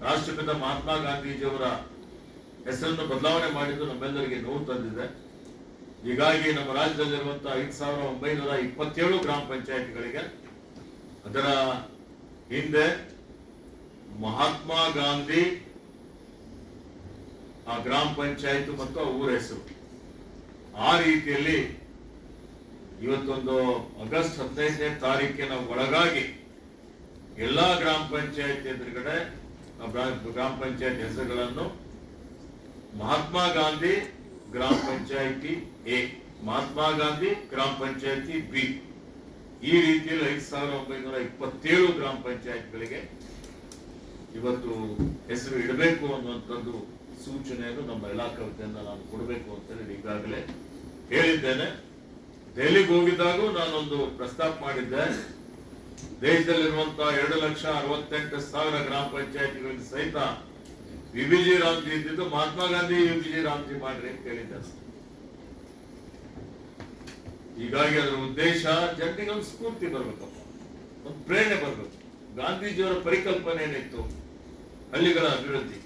ರಾಷ್ಟ್ರಪಿತ ಮಹಾತ್ಮ ಗಾಂಧೀಜಿಯವರ ಹೆಸರನ್ನು ಬದಲಾವಣೆ ಮಾಡಿದ್ದು ನಮ್ಮೆಲ್ಲರಿಗೆ ನೋವು ತಂದಿದೆ. ಹೀಗಾಗಿ ನಮ್ಮ ರಾಜ್ಯದಲ್ಲಿರುವಂತಹ 5927 ಗ್ರಾಮ ಪಂಚಾಯತ್ಗಳಿಗೆ ಅದರ ಹಿಂದೆ ಮಹಾತ್ಮ ಗಾಂಧಿ ಆ ಗ್ರಾಮ ಪಂಚಾಯತ್ ಮತ್ತು ಆ ಊರ ಹೆಸರು, ಆ ರೀತಿಯಲ್ಲಿ ಇವತ್ತೊಂದು ಆಗಸ್ಟ್ 15ನೇ ತಾರೀಕಿನ ಒಳಗಾಗಿ ಎಲ್ಲಾ ಗ್ರಾಮ ಪಂಚಾಯತ್ ಎದುರುಗಡೆ ಗ್ರಾಮ ಪಂಚಾಯತ್ ಹೆಸರುಗಳನ್ನು ಮಹಾತ್ಮ ಗಾಂಧಿ ಗ್ರಾಮ ಪಂಚಾಯತಿ ಎ, ಮಹಾತ್ಮ ಗಾಂಧಿ ಗ್ರಾಮ ಪಂಚಾಯತಿ ಬಿ, ಈ ರೀತಿಯಲ್ಲಿ 5927 ಗ್ರಾಮ ಪಂಚಾಯತ್ಗಳಿಗೆ ಇವತ್ತು ಹೆಸರು ಇಡಬೇಕು ಅನ್ನುವಂಥದ್ದು ಸೂಚನೆಯನ್ನು ನಮ್ಮ ಇಲಾಖೆ ವತಿಯಿಂದ ನಾನು ಕೊಡಬೇಕು ಅಂತ ಹೇಳಿ ಈಗಾಗಲೇ ಹೇಳಿದ್ದೇನೆ. ದೆಹಲಿಗೆ ಹೋಗಿದ್ದಾಗೂ ನಾನೊಂದು ಪ್ರಸ್ತಾಪ ಮಾಡಿದ್ದೆ. ದೇಶದಲ್ಲಿರುವಂತಹ 2,68,000 ಗ್ರಾಮ ಪಂಚಾಯತಿಗಳಿಗೆ ಸಹಿತ ವಿಬಿಜಿ ರಾಮ್ಜಿ ಇದ್ದಿದ್ದು ಮಹಾತ್ಮ ಗಾಂಧಿ ವಿಬಿಜಿ ರಾಮ್ಜಿ ಮಾಡ್ರಿ ಅಂತ ಹೇಳಿದ್ದಾರೆ. ಹೀಗಾಗಿ ಅದರ ಉದ್ದೇಶ ಜನರಿಗೆ ಒಂದು ಸ್ಫೂರ್ತಿ ಬರ್ಬೇಕಪ್ಪ, ಒಂದು ಪ್ರೇರಣೆ ಬರ್ಬೇಕು. ಗಾಂಧೀಜಿಯವರ ಪರಿಕಲ್ಪನೆ ಏನಿತ್ತು ಹಳ್ಳಿಗಳ ಅಭಿವೃದ್ಧಿ,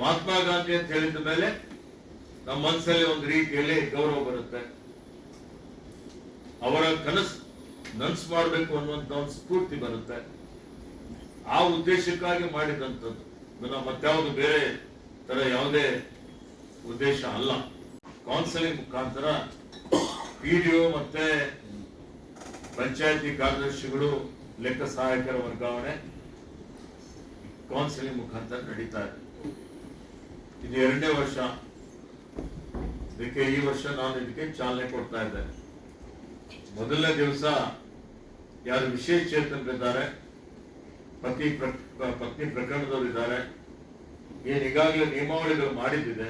ಮಹಾತ್ಮ ಗಾಂಧಿ ಅಂತ ಹೇಳಿದ ಮೇಲೆ ನಮ್ಮ ಮನಸ್ಸಲ್ಲಿ ಒಂದು ರೀತಿಯಲ್ಲಿ ಗೌರವ ಬರುತ್ತೆ. ಅವರ ಕನಸು ನನ್ಸು ಮಾಡಬೇಕು ಅನ್ನುವಂತ ಒಂದು ಸ್ಫೂರ್ತಿ ಬರುತ್ತೆ. ಆ ಉದ್ದೇಶಕ್ಕಾಗಿ ಮಾಡಿದಂಥದ್ದು, ಮತ್ಯಾವುದು ಬೇರೆ ತರ ಯಾವುದೇ ಉದ್ದೇಶ ಅಲ್ಲ. ಕೌನ್ಸಿಲಿಂಗ್ ಮುಖಾಂತರ ಪಿಡಿಒ ಮತ್ತೆ ಪಂಚಾಯತಿ ಕಾರ್ಯದರ್ಶಿಗಳು ಲೆಕ್ಕ ಸಹಾಯಕರ ವರ್ಗಾವಣೆ ಕೌನ್ಸಿಲಿಂಗ್ ಮುಖಾಂತರ ನಡೀತಾ ಇದೆ. ಇದು 2ನೇ ವರ್ಷ. ಇದಕ್ಕೆ ಈ ವರ್ಷ ನಾನು ಇದಕ್ಕೆ ಚಾಲನೆ ಕೊಡ್ತಾ ಇದ್ದೇನೆ. ಮೊದಲನೇ ದಿವಸ ಯಾರು ವಿಶೇಷ ಚೇತನರಿದ್ದಾರೆ, ಪತ್ನಿ ಪ್ರಕರಣದವರು ಇದ್ದಾರೆ, ಏನ್ ಈಗಾಗಲೇ ನಿಯಮಾವಳಿಗಳು ಮಾಡಿದ್ದಿದೆ,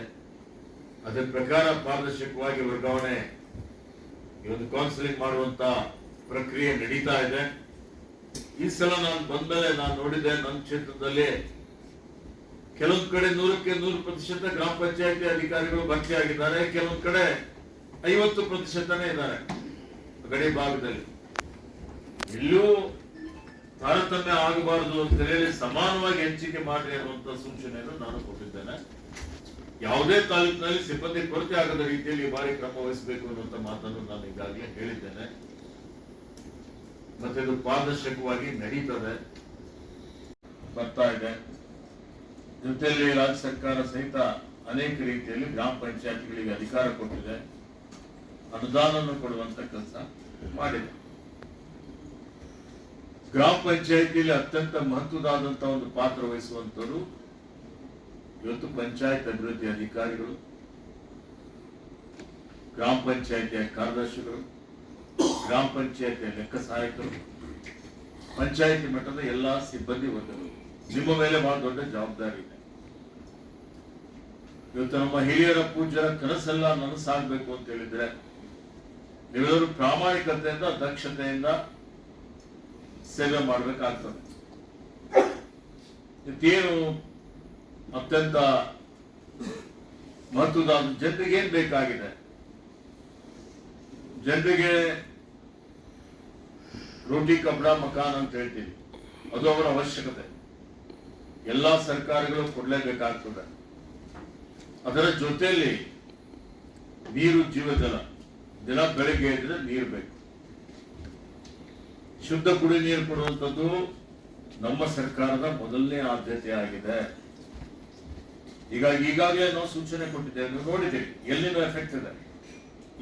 ಅದರ ಪ್ರಕಾರ ಪಾರದರ್ಶಕವಾಗಿ ವರ್ಗಾವಣೆ ಈ ಒಂದು ಕೌನ್ಸಿಲಿಂಗ್ ಮಾಡುವಂತ ಪ್ರಕ್ರಿಯೆ ನಡೀತಾ ಇದೆ. ಈ ಸಲ ನಾನು ಬಂದ್ಮೇಲೆ ನಾನು ನೋಡಿದ್ದೆ, ನನ್ನ ಕ್ಷೇತ್ರದಲ್ಲಿ ಕೆಲವೊಂದು ಕಡೆ 100% ಗ್ರಾಮ ಪಂಚಾಯತಿ ಅಧಿಕಾರಿಗಳು ಭರ್ತಿ ಆಗಿದ್ದಾರೆ, ಕೆಲವೊಂದು ಕಡೆ 50% ಇದ್ದಾರೆ. ಗಡಿ ಭಾಗದಲ್ಲಿ ಎಲ್ಲೂ ತಾರತಮ್ಯ ಆಗಬಾರದು ಅಂತ ಹೇಳಿ ಸಮಾನವಾಗಿ ಹಂಚಿಕೆ ಮಾಡ್ರಿ ಅನ್ನುವಂತ ಸೂಚನೆಯನ್ನು ನಾನು ಕೊಟ್ಟಿದ್ದೇನೆ. ಯಾವುದೇ ತಾಲೂಕಿನಲ್ಲಿ ಸಿಬ್ಬಂದಿ ಕೊರತೆ ಆಗದ ರೀತಿಯಲ್ಲಿ ಈ ಬಾರಿ ಕ್ರಮ ವಹಿಸಬೇಕು ಅನ್ನುವಂತ ಮಾತನ್ನು ನಾನು ಈಗಾಗಲೇ ಹೇಳಿದ್ದೇನೆ. ಮತ್ತೆ ಇದು ಪಾರದರ್ಶಕವಾಗಿ ನಡೀತದೆ, ಬರ್ತಾ ಇದೆ. ಜೊತೆಯಲ್ಲಿ ರಾಜ್ಯ ಸರ್ಕಾರ ಸಹಿತ ಅನೇಕ ರೀತಿಯಲ್ಲಿ ಗ್ರಾಮ ಪಂಚಾಯತ್ಗಳಿಗೆ ಅಧಿಕಾರ ಕೊಟ್ಟಿದೆ, ಅನುದಾನವನ್ನು ಕೊಡುವಂತ ಕೆಲಸ ಮಾಡಿದೆ. ಗ್ರಾಮ ಪಂಚಾಯತಿಯಲ್ಲಿ ಅತ್ಯಂತ ಮಹತ್ವದಾದಂತಹ ಒಂದು ಪಾತ್ರ ವಹಿಸುವಂತವರು ಇವತ್ತು ಪಂಚಾಯತ್ ಅಭಿವೃದ್ಧಿ ಅಧಿಕಾರಿಗಳು, ಗ್ರಾಮ ಪಂಚಾಯತಿಯ ಕಾರ್ಯದರ್ಶಿಗಳು, ಗ್ರಾಮ ಪಂಚಾಯತಿಯ ಲೆಕ್ಕ ಸಹಾಯಕರು, ಪಂಚಾಯತಿ ಮಟ್ಟದ ಎಲ್ಲಾ ಸಿಬ್ಬಂದಿ ವರ್ಗಗಳು. ನಿಮ್ಮ ಮೇಲೆ ಬಹಳ ದೊಡ್ಡ ಜವಾಬ್ದಾರಿ ಇದೆ. ಇವತ್ತು ನಮ್ಮ ಹಿರಿಯರ ಪೂಜ್ಯರ ಕನಸೆಲ್ಲ ನನಸಾಗಬೇಕು ಅಂತ ಹೇಳಿದ್ರೆ ನೀವೆಲ್ಲರೂ ಪ್ರಾಮಾಣಿಕತೆಯಿಂದ, ದಕ್ಷತೆಯಿಂದ ಸೇವೆ ಮಾಡಬೇಕಾಗ್ತದೆ. ಇದೇನು ಅತ್ಯಂತ ಮಹತ್ವದ ಜನರಿಗೆ ಏನ್ ಬೇಕಾಗಿದೆ, ಜನರಿಗೆ ರೋಟಿ ಕಪಡಾ ಮಕಾನ್ ಅಂತ ಹೇಳ್ತೀವಿ, ಅದು ಅವರ ಅವಶ್ಯಕತೆ. ಎಲ್ಲಾ ಸರ್ಕಾರಗಳು ಕೊಡ್ಲೇಬೇಕಾಗ್ತದೆ. ಅದರ ಜೊತೆಯಲ್ಲಿ ನೀರು ಜೀವಜಲ. ದಿನ ಬೆಳಗ್ಗೆ ಇದ್ರೆ ನೀರು ಬೇಕು. ಶುದ್ಧ ಕುಡಿ ನೀರು ಕೊಡುವಂಥದ್ದು ನಮ್ಮ ಸರ್ಕಾರದ ಮೊದಲನೇ ಆದ್ಯತೆ ಆಗಿದೆ. ಈಗಾಗಲೇ ನಾವು ಸೂಚನೆ ಕೊಟ್ಟಿದ್ದೇವೆ, ನೀವು ನೋಡಿದ್ದೀರಿ ಎಲ್ಲಿನೋ ಎಫೆಕ್ಟ್ ಇದೆ.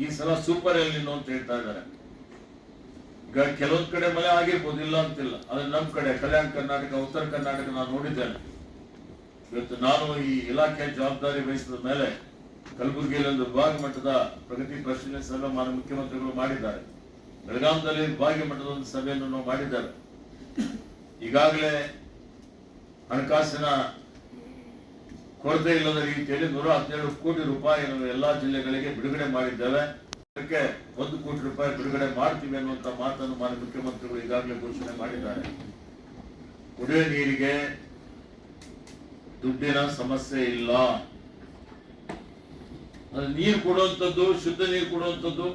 ಈ ಸಲ ಸೂಪರ್ ಎಲ್ಲಿನೋ ಅಂತ ಹೇಳ್ತಾ ಇದ್ದಾರೆ. ಈಗ ಕೆಲವೊಂದ್ ಕಡೆ ಮಳೆ ಆಗಿರ್ಬೋದು, ಇಲ್ಲ ಅಂತಿಲ್ಲ. ಆದ್ರೆ ನಮ್ ಕಡೆ ಕಲ್ಯಾಣ ಕರ್ನಾಟಕ, ಉತ್ತರ ಕರ್ನಾಟಕ ನಾನು ನೋಡಿದ್ದೇನೆ. ಇವತ್ತು ನಾನು ಈ ಇಲಾಖೆ ಜವಾಬ್ದಾರಿ ವಹಿಸಿದ ಮೇಲೆ ಕಲಬುರಗಿಯಲ್ಲಿ ಒಂದು ವಿಭಾಗ ಮಟ್ಟದ ಪ್ರಗತಿ ಪರಿಶೀಲನೆ ಸಭೆ ಮಾನ್ಯ ಮುಖ್ಯಮಂತ್ರಿಗಳು ಮಾಡಿದ್ದಾರೆ. ಬೆಳಗಾವಿಯಲ್ಲಿ ವಿಭಾಗೀಯ ಮಟ್ಟದ ಒಂದು ಸಭೆಯನ್ನು ನಾವು ಮಾಡಿದ್ದಾರೆ. ಈಗಾಗಲೇ ಹಣಕಾಸಿನ ಕೊರತೆ ಇಲ್ಲದ ರೀತಿಯಲ್ಲಿ 117 ಕೋಟಿ ರೂಪಾಯಿಯನ್ನು ಎಲ್ಲಾ ಜಿಲ್ಲೆಗಳಿಗೆ ಬಿಡುಗಡೆ ಮಾಡಿದ್ದೇವೆ. ಅದಕ್ಕೆ 1 ಕೋಟಿ ರೂಪಾಯಿ ಬಿಡುಗಡೆ ಮಾಡ್ತೀವಿ ಅನ್ನುವಂತ ಮಾತನ್ನು ಮಾನ್ಯ ಮುಖ್ಯಮಂತ್ರಿಗಳು ಈಗಾಗಲೇ ಘೋಷಣೆ ಮಾಡಿದ್ದಾರೆ. ಕುಡಿಯುವ ನೀರಿಗೆ ದುಡ್ಡಿನ ಸಮಸ್ಯೆ ಇಲ್ಲ. ನೀರು ಕೊಡುವಂಥದ್ದು, ಶುದ್ಧ ನೀರು ಕೊಡುವಂಥದ್ದು